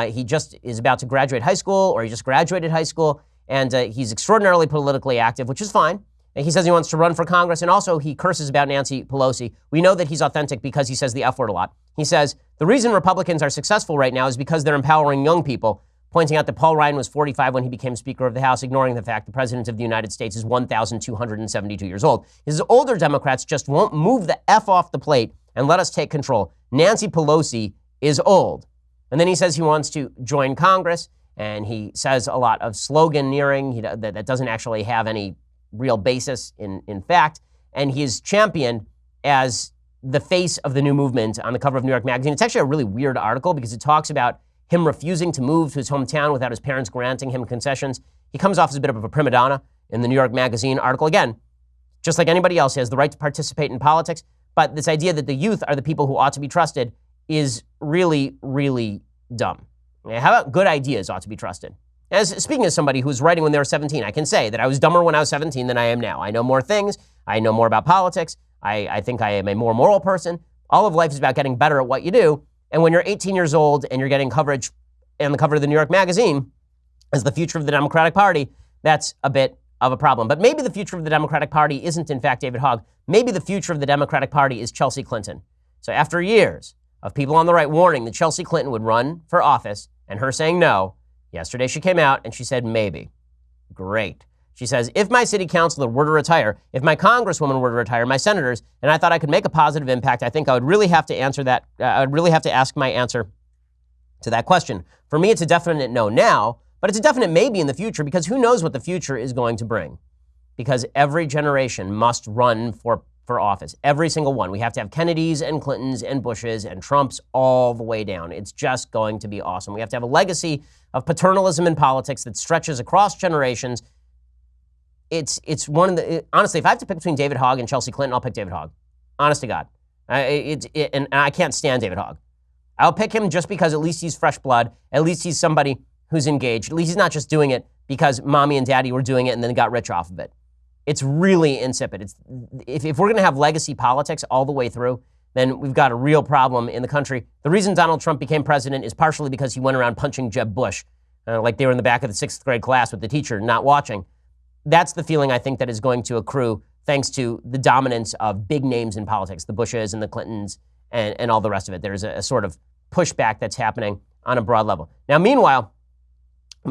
He just is about to graduate high school, or he just graduated high school. and he's extraordinarily politically active, which is fine. And he says he wants to run for Congress, and also he curses about Nancy Pelosi. We know that he's authentic because he says the F word a lot. He says, the reason Republicans are successful right now is because they're empowering young people, pointing out that Paul Ryan was 45 when he became Speaker of the House, ignoring the fact the President of the United States is 1,272 years old. His older Democrats just won't move the F off the plate and let us take control. Nancy Pelosi is old. And then he says he wants to join Congress, and he says a lot of sloganeering that doesn't actually have any real basis in fact, and he is championed as the face of the new movement on the cover of New York Magazine. It's actually a really weird article because it talks about him refusing to move to his hometown without his parents granting him concessions. He comes off as a bit of a prima donna in the New York Magazine article. Again, just like anybody else, he has the right to participate in politics, but this idea that the youth are the people who ought to be trusted is really, really dumb. How about good ideas ought to be trusted? Speaking as somebody who was writing when they were 17, I can say that I was dumber when I was 17 than I am now. I know more things. I know more about politics. I think I am a more moral person. All of life is about getting better at what you do. And when you're 18 years old and you're getting coverage on the cover of the New York Magazine as the future of the Democratic Party, that's a bit of a problem. But maybe the future of the Democratic Party isn't, in fact, David Hogg. Maybe the future of the Democratic Party is Chelsea Clinton. So after years of people on the right warning that Chelsea Clinton would run for office and her saying no, yesterday she came out and she said maybe. Great. She says, if my city councilor were to retire, if my congresswoman were to retire, my senators, and I thought I could make a positive impact, I think I would really have to answer that. I would really have to ask my answer to that question. For me, it's a definite no now, but it's a definite maybe in the future because who knows what the future is going to bring. Because every generation must run for office. Every single one. We have to have Kennedys and Clintons and Bushes and Trumps all the way down. It's just going to be awesome. We have to have a legacy of paternalism in politics that stretches across generations. It's one of the, honestly, if I have to pick between David Hogg and Chelsea Clinton, I'll pick David Hogg. Honest to God. And I can't stand David Hogg. I'll pick him just because at least he's fresh blood. At least he's somebody who's engaged. At least he's not just doing it because mommy and daddy were doing it and then got rich off of it. It's really insipid. If we're going to have legacy politics all the way through, then we've got a real problem in the country. The reason Donald Trump became president is partially because he went around punching Jeb Bush, like they were in the back of the 6th grade class with the teacher not watching. That's the feeling I think that is going to accrue thanks to the dominance of big names in politics, the Bushes and the Clintons and all the rest of it. There's a sort of pushback that's happening on a broad level. Now, meanwhile,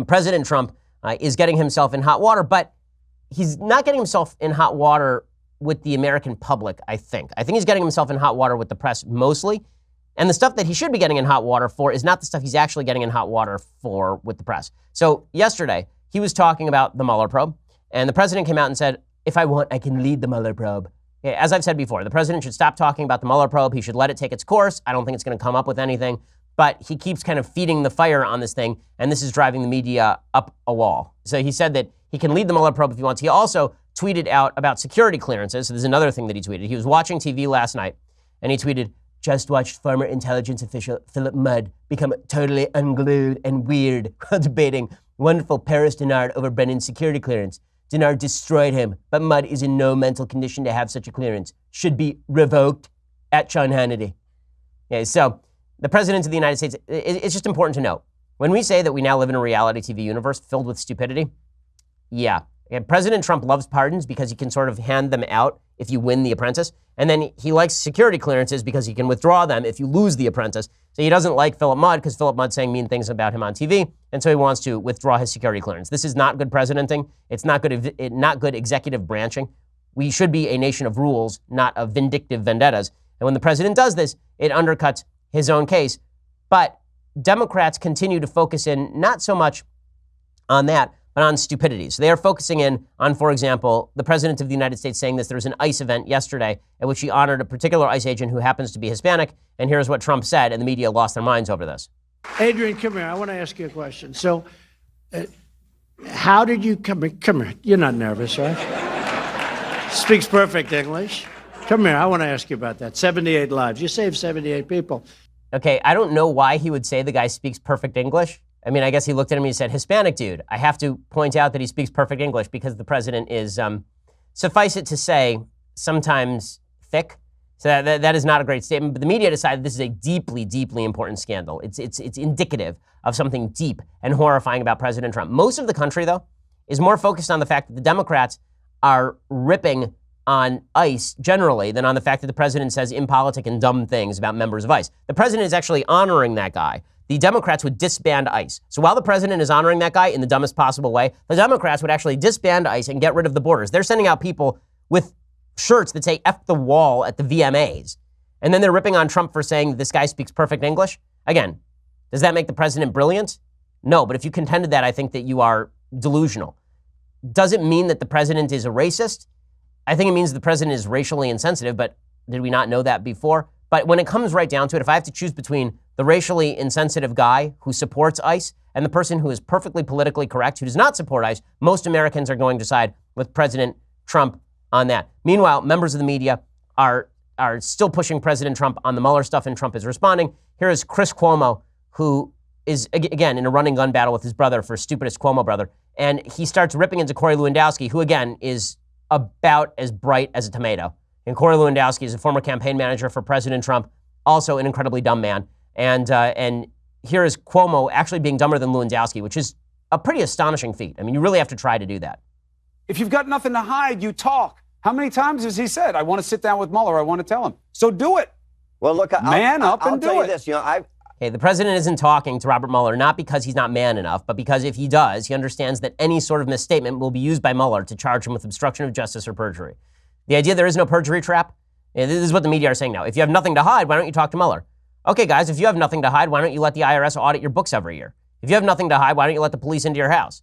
President Trump is getting himself in hot water, but he's not getting himself in hot water with the American public, I think. I think he's getting himself in hot water with the press mostly. And the stuff that he should be getting in hot water for is not the stuff he's actually getting in hot water for with the press. So yesterday, he was talking about the Mueller probe, and the president came out and said, if I want, I can lead the Mueller probe. As I've said before, the president should stop talking about the Mueller probe. He should let it take its course. I don't think it's going to come up with anything. But he keeps kind of feeding the fire on this thing, and this is driving the media up a wall. So he said that he can lead the Mueller probe if he wants. He also tweeted out about security clearances. So there's another thing that he tweeted. He was watching TV last night, and he tweeted, just watched former intelligence official Philip Mudd become totally unglued and weird while debating wonderful Paris Denard over Brennan's security clearance. Denard destroyed him, but Mudd is in no mental condition to have such a clearance. Should be revoked at Sean Hannity. Okay, so the president of the United States, it's just important to note, when we say that we now live in a reality TV universe filled with stupidity, yeah. And President Trump loves pardons because he can sort of hand them out if you win The Apprentice. And then he likes security clearances because he can withdraw them if you lose The Apprentice. So he doesn't like Philip Mudd because Philip Mudd's saying mean things about him on TV. And so he wants to withdraw his security clearance. This is not good presidenting. It's not good executive branching. We should be a nation of rules, not of vindictive vendettas. And when the president does this, it undercuts his own case. But Democrats continue to focus in not so much on that, but on stupidity. So they are focusing in on, for example, the president of the United States saying this. There was an ICE event yesterday at which he honored a particular ICE agent who happens to be Hispanic. And here's what Trump said, and the media lost their minds over this.
Adrian, come here. I want to ask you a question. So how did you come here? You're not nervous, right? Speaks perfect English. Come here. I want to ask you about that. 78 lives. You saved 78 people.
Okay, I don't know why he would say the guy speaks perfect English. I mean, I guess he looked at him and he said, Hispanic dude. I have to point out that he speaks perfect English because the president is, suffice it to say, sometimes thick. So that is not a great statement. But the media decided this is a deeply, deeply important scandal. It's indicative of something deep and horrifying about President Trump. Most of the country, though, is more focused on the fact that the Democrats are ripping on ICE generally than on the fact that the president says impolitic and dumb things about members of ICE. The president is actually honoring that guy. The Democrats would disband ICE. So while the president is honoring that guy in the dumbest possible way, the Democrats would actually disband ICE and get rid of the borders. They're sending out people with shirts that say F the wall at the VMAs. And then they're ripping on Trump for saying that this guy speaks perfect English. Again, does that make the president brilliant? No, but if you contended that, I think that you are delusional. Does it mean that the president is a racist? I think it means the president is racially insensitive, but did we not know that before? But when it comes right down to it, if I have to choose between the racially insensitive guy who supports ICE and the person who is perfectly politically correct, who does not support ICE, most Americans are going to side with President Trump on that. Meanwhile, members of the media are still pushing President Trump on the Mueller stuff, and Trump is responding. Here is Chris Cuomo, who is, again, in a running gun battle with his brother for stupidest Cuomo brother. And he starts ripping into Corey Lewandowski, who, again, is about as bright as a tomato. And Corey Lewandowski is a former campaign manager for President Trump, also an incredibly dumb man. And here is Cuomo actually being dumber than Lewandowski, which is a pretty astonishing feat. I mean, you really have to try to do that.
If you've got nothing to hide, you talk. How many times has he said, I want to sit down with Mueller, I want to tell him? So do it.
Well, look,
I'll
tell you this.
Okay, the president isn't talking to Robert Mueller, not because he's not man enough, but because if he does, he understands that any sort of misstatement will be used by Mueller to charge him with obstruction of justice or perjury. The idea there is no perjury trap, this is what the media are saying now. If you have nothing to hide, why don't you talk to Mueller? Okay, guys, if you have nothing to hide, why don't you let the IRS audit your books every year? If you have nothing to hide, why don't you let the police into your house?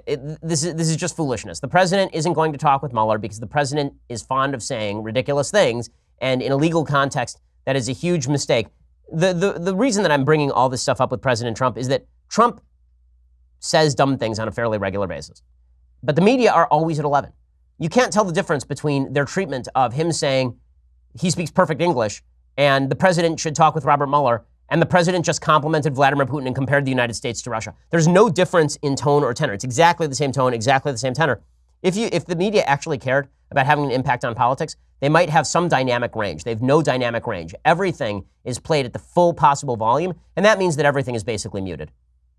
This is just foolishness. The president isn't going to talk with Mueller because the president is fond of saying ridiculous things, and in a legal context, that is a huge mistake. The reason that I'm bringing all this stuff up with President Trump is that Trump says dumb things on a fairly regular basis. But the media are always at 11. You can't tell the difference between their treatment of him saying he speaks perfect English and the president should talk with Robert Mueller, and the president just complimented Vladimir Putin and compared the United States to Russia. There's no difference in tone or tenor. It's exactly the same tone, exactly the same tenor. If the media actually cared about having an impact on politics, they might have some dynamic range. They have no dynamic range. Everything is played at the full possible volume, and that means that everything is basically muted.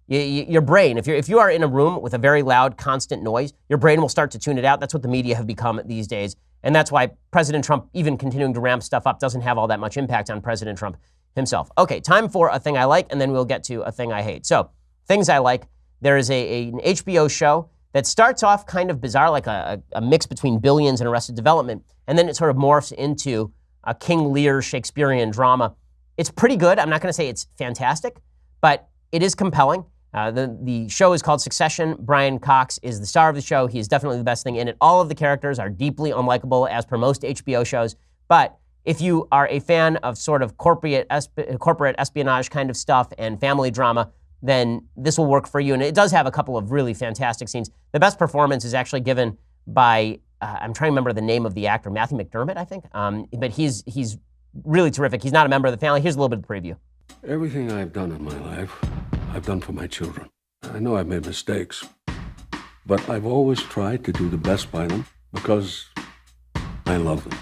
Your brain, if you are in a room with a very loud, constant noise, your brain will start to tune it out. That's what the media have become these days. And that's why President Trump, even continuing to ramp stuff up, doesn't have all that much impact on President Trump himself. Okay, time for a thing I like, and then we'll get to a thing I hate. So, things I like. There is an HBO show that starts off kind of bizarre, like a mix between Billions and Arrested Development, and then it sort of morphs into a King Lear Shakespearean drama. It's pretty good. I'm not going to say it's fantastic, but it is compelling. The show is called Succession. Brian Cox is the star of the show. He is definitely the best thing in it. All of the characters are deeply unlikable, as per most HBO shows, but if you are a fan of sort of corporate espionage kind of stuff and family drama, then this will work for you. And it does have a couple of really fantastic scenes. The best performance is actually given by, I'm trying to remember the name of the actor, Matthew McDermott, I think. But he's really terrific. He's not a member of the family. Here's a little bit of the preview.
Everything I've done in my life, I've done for my children. I know I've made mistakes, but I've always tried to do the best by them because I love them.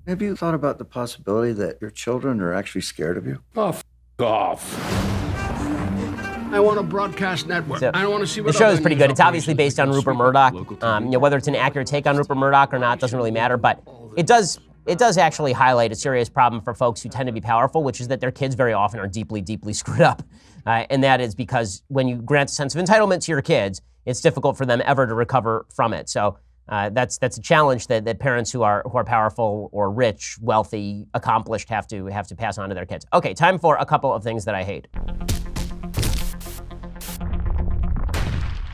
Have you thought about the possibility that your children are actually scared of you?
Oh, f*** off.
I want a broadcast network.
So,
I don't want to see what
the show is pretty good. It's obviously based on Rupert Murdoch. Whether it's an accurate take on Rupert Murdoch or not doesn't really matter, but it does actually highlight a serious problem for folks who tend to be powerful, which is that their kids very often are deeply, deeply screwed up. And that is because when you grant a sense of entitlement to your kids, it's difficult for them ever to recover from it. So that's a challenge that parents who are powerful or rich, wealthy, accomplished have to pass on to their kids. Okay, time for a couple of things that I hate.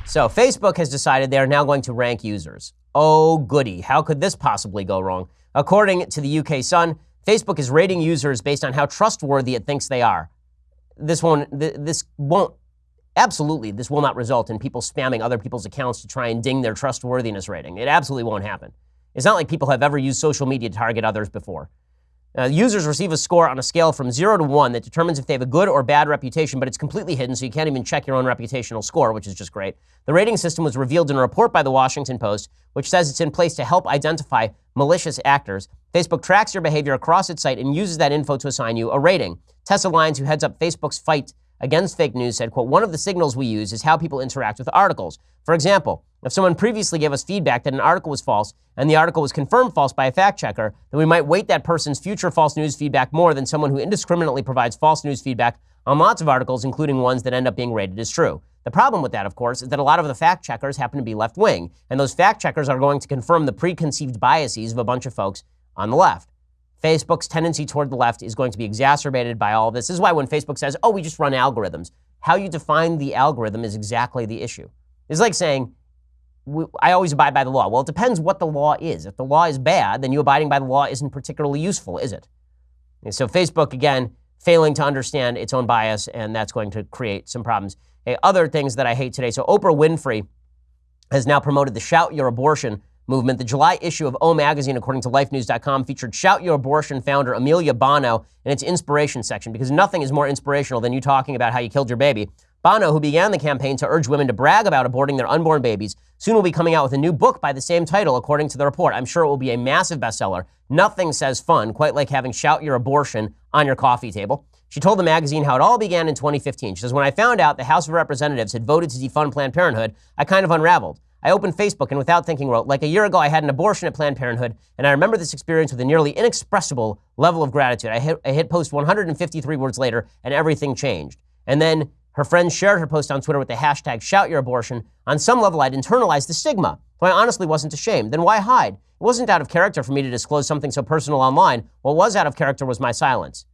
So Facebook has decided they are now going to rank users. Oh goody, how could this possibly go wrong? According to the UK Sun, Facebook is rating users based on how trustworthy it thinks they are. This will not result in people spamming other people's accounts to try and ding their trustworthiness rating. It absolutely won't happen. It's not like people have ever used social media to target others before. Users receive a score on a scale from 0 to 1 that determines if they have a good or bad reputation, but it's completely hidden, so you can't even check your own reputational score, which is just great. The rating system was revealed in a report by the Washington Post, which says it's in place to help identify malicious actors. Facebook tracks your behavior across its site and uses that info to assign you a rating. Tessa Lyons, who heads up Facebook's fight against fake news said, quote, one of the signals we use is how people interact with articles. For example, if someone previously gave us feedback that an article was false and the article was confirmed false by a fact checker, then we might weight that person's future false news feedback more than someone who indiscriminately provides false news feedback on lots of articles, including ones that end up being rated as true. The problem with that, of course, is that a lot of the fact checkers happen to be left-wing, and those fact checkers are going to confirm the preconceived biases of a bunch of folks on the left. Facebook's tendency toward the left is going to be exacerbated by all of this. This is why when Facebook says, oh, we just run algorithms, how you define the algorithm is exactly the issue. It's like saying, I always abide by the law. Well, it depends what the law is. If the law is bad, then you abiding by the law isn't particularly useful, is it? And so Facebook, again, failing to understand its own bias, and that's going to create some problems. Okay, other things that I hate today. So Oprah Winfrey has now promoted the Shout Your Abortion movement. The July issue of O Magazine, according to lifenews.com, featured Shout Your Abortion founder Amelia Bono in its inspiration section, because nothing is more inspirational than you talking about how you killed your baby. Bono, who began the campaign to urge women to brag about aborting their unborn babies, soon will be coming out with a new book by the same title, according to the report. I'm sure it will be a massive bestseller. Nothing says fun, quite like having Shout Your Abortion on your coffee table. She told the magazine how it all began in 2015. She says, when I found out the House of Representatives had voted to defund Planned Parenthood, I kind of unraveled. I opened Facebook and without thinking wrote, like a year ago I had an abortion at Planned Parenthood, and I remember this experience with a nearly inexpressible level of gratitude. I hit post 153 words later, and everything changed. And then her friends shared her post on Twitter with the hashtag #ShoutYourAbortion. On some level, I'd internalized the stigma, so I honestly wasn't ashamed. Then why hide? It wasn't out of character for me to disclose something so personal online. What was out of character was my silence,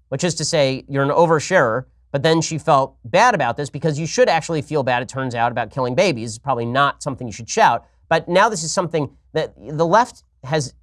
which is to say you're an oversharer. But then she felt bad about this because you should actually feel bad, it turns out, about killing babies. It's probably not something you should shout. But now this is something that the left has.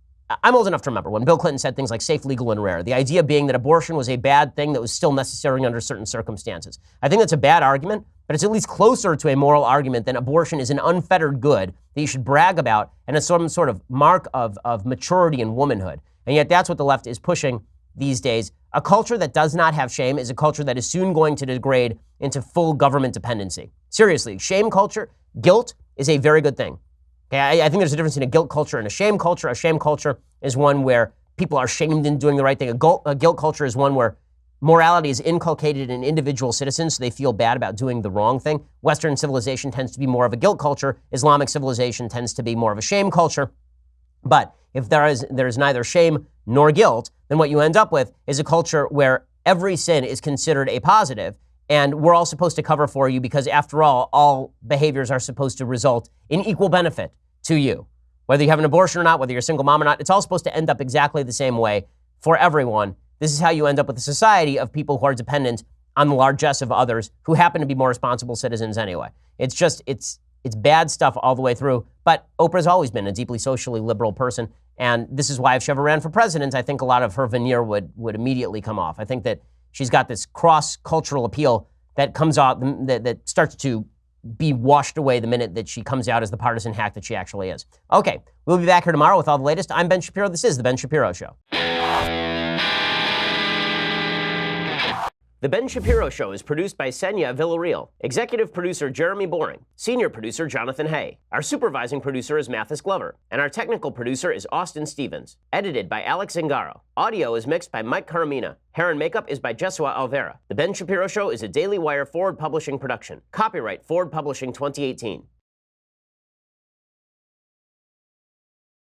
I'm old enough to remember when Bill Clinton said things like safe, legal, and rare. The idea being that abortion was a bad thing that was still necessary under certain circumstances. I think that's a bad argument, but it's at least closer to a moral argument than abortion is an unfettered good that you should brag about and as some sort of mark of maturity and womanhood. And yet that's what the left is pushing these days. A culture that does not have shame is a culture that is soon going to degrade into full government dependency. Seriously, shame culture, guilt is a very good thing. Okay, I think there's a difference in a guilt culture and a shame culture. A shame culture is one where people are shamed in doing the right thing. A guilt culture is one where morality is inculcated in individual citizens, so they feel bad about doing the wrong thing. Western civilization tends to be more of a guilt culture. Islamic civilization tends to be more of a shame culture. But if there is neither shame nor guilt, then what you end up with is a culture where every sin is considered a positive, and we're all supposed to cover for you because, after all behaviors are supposed to result in equal benefit to you. Whether you have an abortion or not, whether you're a single mom or not, it's all supposed to end up exactly the same way for everyone. This is how you end up with a society of people who are dependent on the largesse of others who happen to be more responsible citizens anyway. It's bad stuff all the way through. But Oprah's always been a deeply socially liberal person. And this is why if she ever ran for president, I think a lot of her veneer would immediately come off. I think that she's got this cross-cultural appeal that comes out, that starts to be washed away the minute that she comes out as the partisan hack that she actually is. Okay, we'll be back here tomorrow with all the latest. I'm Ben Shapiro. This is The Ben Shapiro Show. The Ben Shapiro Show is produced by Senya Villarreal, executive producer Jeremy Boring, senior producer Jonathan Hay. Our supervising producer is Mathis Glover, and our technical producer is Austin Stevens. Edited by Alex Zingaro. Audio is mixed by Mike Caramina. Hair and makeup is by Jesua Alvera. The Ben Shapiro Show is a Daily Wire Forward Publishing production. Copyright Forward Publishing 2018.